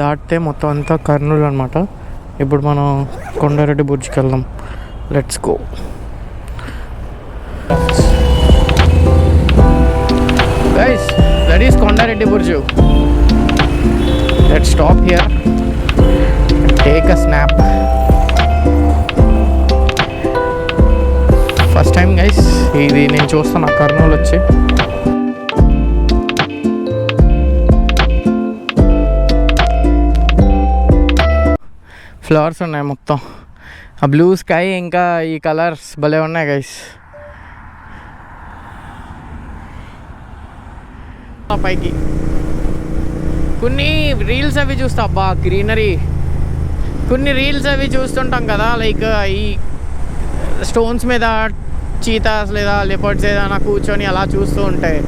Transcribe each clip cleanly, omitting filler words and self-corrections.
దాటితే మొత్తం అంతా కర్నూలు అనమాట. ఇప్పుడు మనం కొండారెడ్డి బుర్జ్కి వెళ్దాం. Let's go. Guys, that is Kondareddy Burj. Let's stop here and take a snap. First time guys, ఇది నేను చూస్తున్నా కర్నూలు వచ్చి. ఫ్లవర్స్ ఉన్నాయి మొత్తం. ఆ బ్లూ స్కై ఇంకా ఈ కలర్స్ భలే ఉన్నాయి గైస్. పైకి కొన్ని రీల్స్ అవి చూస్తా, అబ్బా గ్రీనరీ. కొన్ని రీల్స్ అవి చూస్తుంటాం కదా, లైక్ ఈ స్టోన్స్ మీద చీతాస్ లేదా లెపర్డ్స్ ఏదైనా కూర్చొని అలా చూస్తూ ఉంటాయి.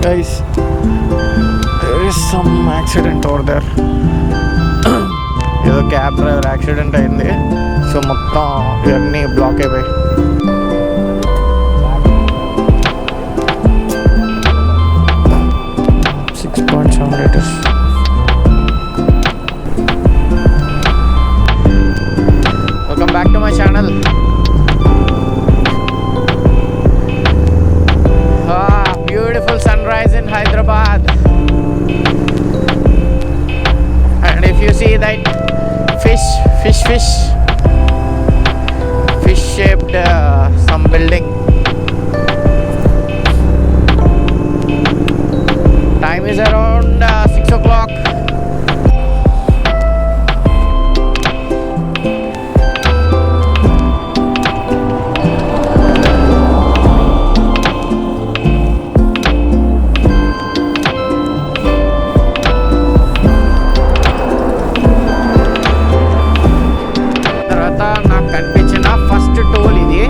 Guys, there is some accident over there. ఏదో క్యాబ్ డ్రైవర్ యాక్సిడెంట్ అయింది. సో మొత్తం ఇవన్నీ బ్లాక్ అయిపోయాయి. Welcome back to my channel. Beautiful sunrise in Hyderabad. And if you see that fish shaped some building. Time is around 6 o'clock. నాకు కనిపించిన first toll ఇది.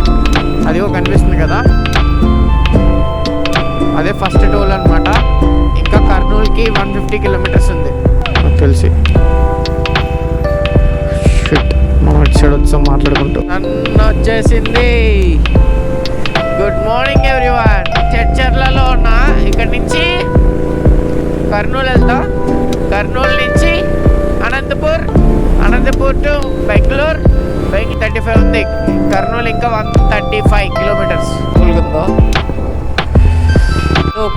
అదిగో కనిపిస్తుంది కదా, అదే ఫస్ట్ టోల్ అనమాట. ఇంకా కర్నూలుకి 150 కిలోమీటర్స్ ఉంది నాకు తెలిసి. మనం ఇటు సైడ్ వచ్చాం మాట్లాడుకుంటూ. నన్ను వచ్చేసింది. Good morning everyone. చర్చర్లలో ఉన్నా. ఇక్కడ నుంచి కర్నూలు వెళ్తాం. కర్నూలు నుంచి అనంతపూర్ టు బెంగళూరు. 35 ఉంది. కర్నూలు ఇంకా 135 కిలోమీటర్స్. కూల్గుందో.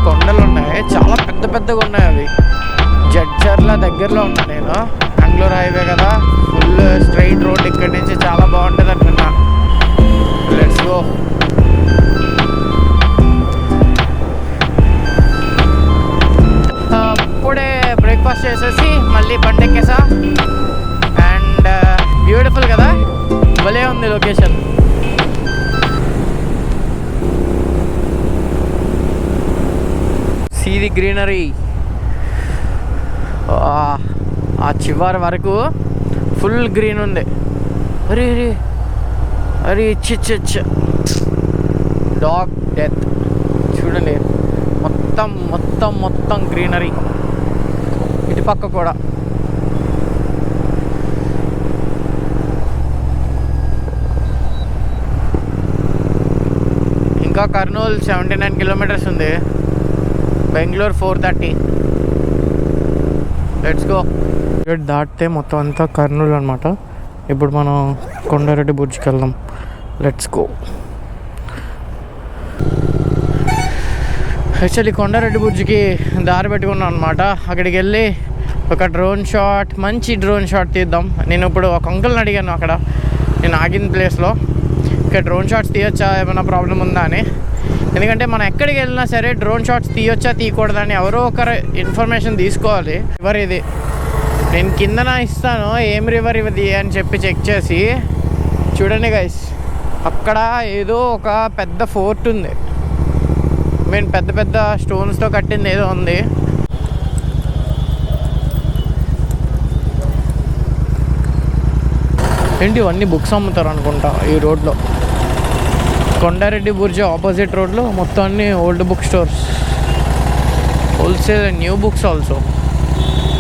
కొండలు ఉన్నాయి, చాలా పెద్ద పెద్దగా ఉన్నాయి. అవి జడ్చర్ల దగ్గరలో ఉన్నా నేను. బెంగళూరు హైవే కదా, ఫుల్ స్ట్రైట్ రోడ్. ఇక్కడి నుంచి చాలా బాగుంటుంది అనుకున్నా. Let's go. అప్పుడే బ్రేక్ఫాస్ట్ చేసేసి మళ్ళీ బండి ఎక్కేసా. అండ్ బ్యూటిఫుల్ కదా, భలే ఉంది లొకేషన్. See the greenery. ఆ చివరి వరకు ఫుల్ గ్రీన్ ఉంది. అరే అరే అరే చిచ్చ డాగ్ డెత్. చూడండి మొత్తం మొత్తం మొత్తం గ్రీనరీ. ఇటుపక్క కూడా ఇంకా కర్నూలు 79 కిలోమీటర్స్ ఉంది. బెంగళూరు 430. Let's go. దాటితే మొత్తం అంతా కర్నూలు అనమాట. ఇప్పుడు మనం కొండారెడ్డి బుర్జ్కి వెళ్దాం. Let's go. యాక్చువల్లీ కొండారెడ్డి బుర్జ్కి దారి పెట్టుకున్నాం అనమాట. అక్కడికి వెళ్ళి ఒక డ్రోన్ షాట్, మంచి డ్రోన్ షాట్ తీద్దాం. నేను ఇప్పుడు ఒక అంకుల్ని అడిగాను అక్కడ నేను ఆగిన ప్లేస్లో, ఇక్కడ డ్రోన్ షాట్స్ తీయొచ్చా, ఏమైనా ప్రాబ్లం ఉందా అని. ఎందుకంటే మనం ఎక్కడికి వెళ్ళినా సరే డ్రోన్ షాట్స్ తీయొచ్చా తీయకూడదని ఎవరో ఒకరు ఇన్ఫర్మేషన్ తీసుకోవాలి. రివర్ ఇది నేను కిందన ఇస్తాను, ఏం రివర్ ఇది అని చెప్పి చెక్ చేసి. చూడండి గైస్, అక్కడ ఏదో ఒక పెద్ద ఫోర్ట్ ఉంది. పెద్ద పెద్ద స్టోన్స్తో కట్టింది ఏదో ఉంది. ఏంటి ఇవన్నీ బుక్స్ అమ్ముతారు అనుకుంటా ఈ రోడ్లో. కొండారెడ్డి బుర్జ్ ఆపోజిట్ రోడ్లో మొత్తం అన్ని old book stores, wholesale and new books also.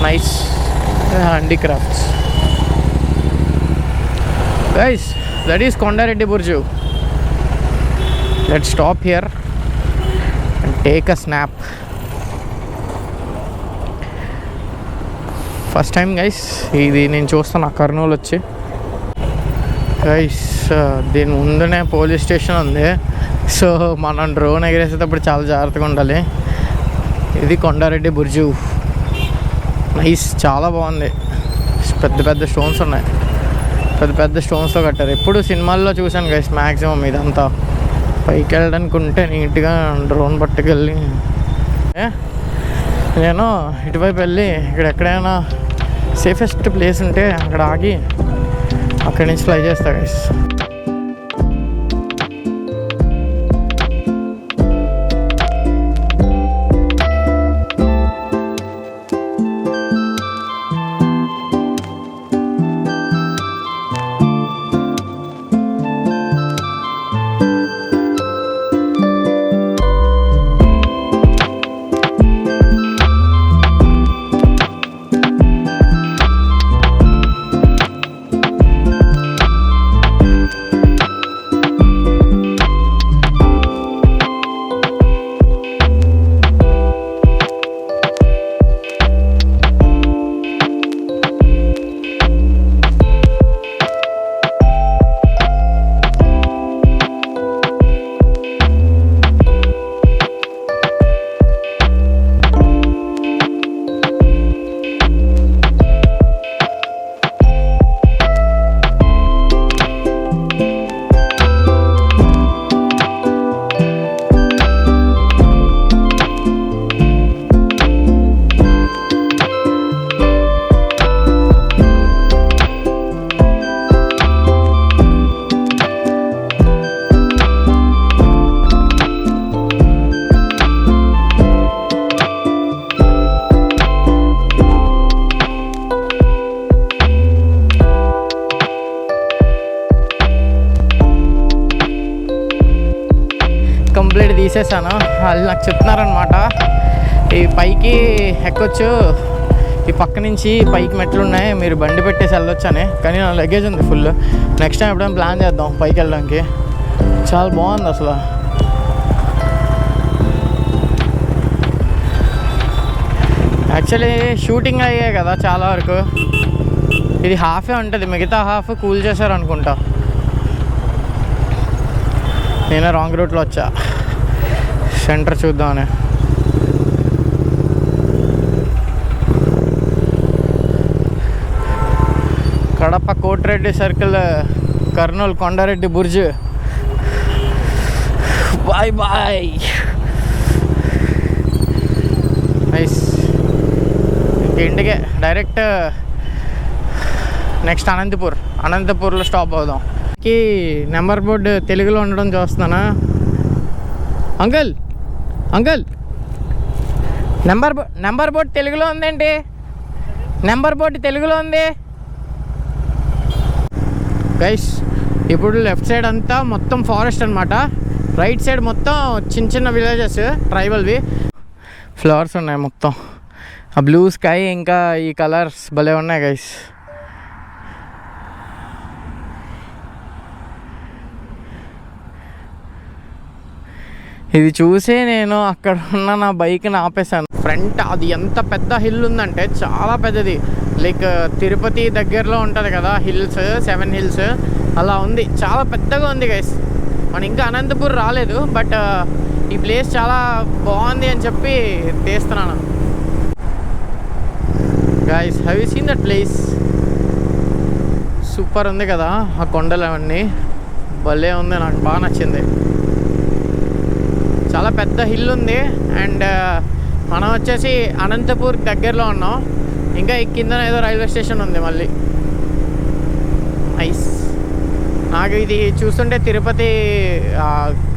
Nice handicrafts. Guys, that is Kondareddy Burj. Let's stop here and take a snap. First time guys ఇది నేను చూస్తాను కర్నూలు వచ్చి. గైస్ దీని ముందునే పోలీస్ స్టేషన్ ఉంది. సో మనం డ్రోన్ ఎగరేసేటప్పుడు చాలా జాగ్రత్తగా ఉండాలి. ఇది కొండారెడ్డి బుర్జు. నైస్, చాలా బాగుంది. పెద్ద పెద్ద స్టోన్స్ ఉన్నాయి, పెద్ద పెద్ద స్టోన్స్తో కట్టారు. ఎప్పుడు సినిమాల్లో చూశాను గైస్ మ్యాక్సిమం ఇదంతా. పైకి వెళ్ళడానికి ఉంటే నీట్గా డ్రోన్ పట్టుకెళ్ళి నేను ఇటువైపు వెళ్ళి ఇక్కడ ఎక్కడైనా సేఫెస్ట్ ప్లేస్ ఉంటే అక్కడ ఆగి అక్కడి నుంచి ఫ్లై చేస్తా గైస్. కంప్లీట్ తీసేసాను. వాళ్ళు నాకు చెప్తున్నారనమాట, ఈ పైకి ఎక్కొచ్చు, ఈ పక్క నుంచి పైకి మెట్లు ఉన్నాయి, మీరు బండి పెట్టేసి వెళ్ళొచ్చు అని. కానీ నా లగేజ్ ఉంది ఫుల్. నెక్స్ట్ టైం ఎప్పుడైనా ప్లాన్ చేద్దాం పైకి వెళ్ళడానికి. చాలా బాగుంది అసలు. యాక్చువల్లీ షూటింగ్ అయ్యాయి కదా చాలా వరకు. ఇది హాఫే ఉంటుంది, మిగతా హాఫ్ కూల్ చేశారు అనుకుంటా. నేనే రాంగ్ రూట్లో వచ్చా సెంటర్ చూద్దామని. Kadapa Kotireddy circle, Kurnool Kondareddy Burj. Bye bye. Nice. ఇంటికే డైరెక్ట్ నెక్స్ట్ అనంతపూర్లో స్టాప్ అవుదాం. నెంబర్ బోర్డు తెలుగులో ఉండడం చూస్తున్నానా? అంకుల్ నెంబర్ బోర్డు తెలుగులో ఉందేంటి? నెంబర్ బోర్డు తెలుగులో ఉంది గైస్. ఇప్పుడు లెఫ్ట్ సైడ్ అంతా మొత్తం ఫారెస్ట్ అనమాట. రైట్ సైడ్ మొత్తం చిన్న చిన్న విలేజెస్ ట్రైబల్వి. ఫ్లవర్స్ ఉన్నాయి మొత్తం. ఆ బ్లూ స్కై ఇంకా ఈ కలర్స్ భలే ఉన్నాయి గైస్. ఇది చూసి నేను అక్కడ ఉన్న నా బైక్ని ఆపేశాను. ఫ్రంట్ అది ఎంత పెద్ద హిల్ ఉందంటే చాలా పెద్దది. లైక్ తిరుపతి దగ్గరలో ఉంటుంది కదా హిల్స్, 7 హిల్స్ అలా ఉంది. చాలా పెద్దగా ఉంది గైస్. మనం ఇంకా అనంతపూర్ రాలేదు, బట్ ఈ ప్లేస్ చాలా బాగుంది అని చెప్పి తీస్తున్నాను guys. Have you seen that place? Super ఉంది కదా ఆ కొండలు అవన్నీ, భలే ఉంది. నాకు బాగా నచ్చింది. చాలా పెద్ద హిల్ ఉంది. అండ్ మనం వచ్చేసి అనంతపూర్ దగ్గరలో ఉన్నాం. ఇంకా ఈ కింద ఏదో రైల్వే స్టేషన్ ఉంది మళ్ళీ. నైస్. నాకు ఇది చూస్తుంటే తిరుపతి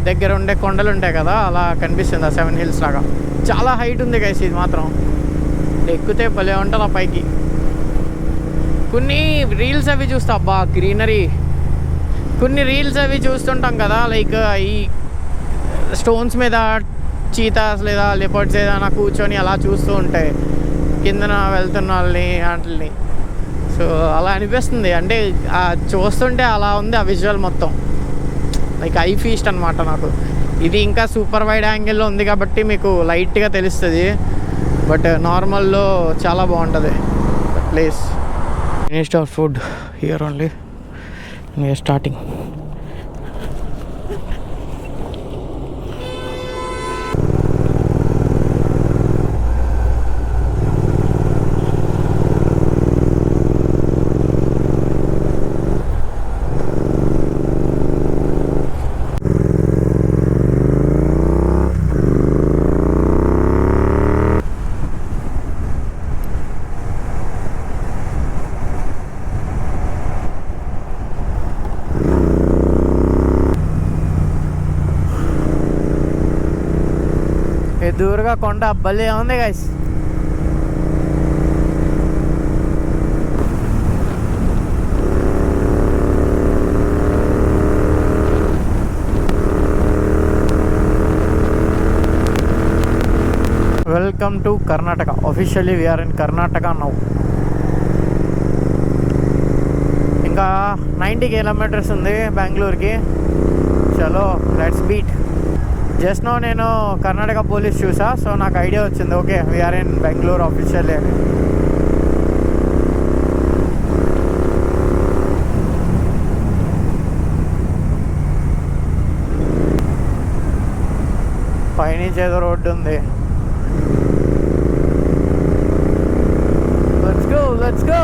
దగ్గర ఉండే కొండలు ఉంటాయి కదా అలా కనిపిస్తుంది, ఆ 7 హిల్స్ లాగా. చాలా హైట్ ఉంది గైస్. ఇది మాత్రం ఎక్కితే భలే ఉంటుంది ఆ పైకి. కొన్ని రీల్స్ అవి చూస్తా, అబ్బా గ్రీనరీ. కొన్ని రీల్స్ అవి చూస్తుంటాం కదా, లైక్ ఈ స్టోన్స్ మీద చీతాస్ లేదా లెపర్డ్స్ ఏదైనా కూర్చొని అలా చూస్తూ ఉంటాయి కిందన వెళ్తున్న వాళ్ళని వాటిని. సో అలా అనిపిస్తుంది, అంటే చూస్తుంటే అలా ఉంది ఆ విజువల్ మొత్తం. లైక్ ఐ ఫీస్ట్ అనమాట నాకు. ఇది ఇంకా సూపర్ వైడ్ యాంగిల్లో ఉంది కాబట్టి మీకు లైట్గా తెలుస్తుంది, బట్ నార్మల్లో చాలా బాగుంటుంది place. Finished our food here only, we're starting. దూరంగా కొండ భలే ఉంది guys. Welcome to Karnataka. Officially we're in Karnataka now. ఇంకా 90 కిలోమీటర్స్ ఉంది బెంగళూరుకి. చలో లెట్స్ బీట్. జస్ట్ నో నేను కర్ణాటక పోలీస్ చూసా, సో నాకు ఐడియా వచ్చింది, okay we're in Bengaluru officially అని. పైనుంచి ఏదో రోడ్డు ఉంది. Let's go let's go.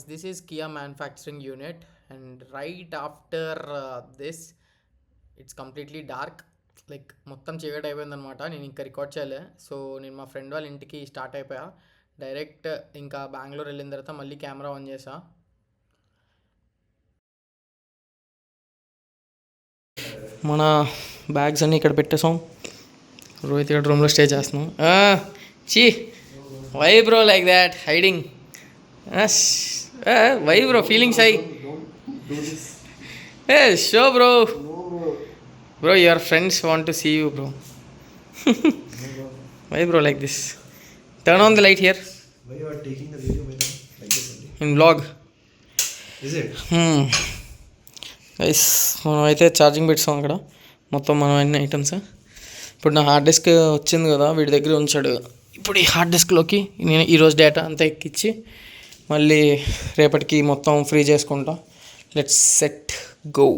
this is Kia manufacturing unit, and right after this it's completely dark, like మొత్తం చీకటి అయిపోయింది అనమాట. నేను ఇంకా రికార్డ్ చేయలే. సో నేను మా ఫ్రెండ్ వాళ్ళ ఇంటికి స్టార్ట్ అయిపోయా. డైరెక్ట్ ఇంకా బెంగళూరు వెళ్ళిన తర్వాత మళ్ళీ కెమెరా ఆన్ చేసా. మన బ్యాగ్స్ అన్నీ ఇక్కడ పెట్టేసాం. రోహిత్ ఇక్కడ రూమ్లో స్టే చేస్తున్నాం. చీ why bro like that hiding? Why bro feelings I show bro. Bro, your friends want to see you, bro. Why, bro, like this? Turn on the light here. Why you are taking the video like this only? In vlog. Is it? Guys, మనం అయితే charging పెట్టాం అక్కడ మొత్తం మనం అన్ని items. ఇప్పుడు నా hard disk వచ్చింది కదా, వీడి దగ్గర ఉంచాడు. ఇప్పుడు ఈ హార్డ్ డిస్క్లోకి నేను ఈరోజు డేటా అంతా ఎక్కించి మళ్ళీ రేపటికి మొత్తం ఫ్రీ చేసుకుంటా. Let's set go.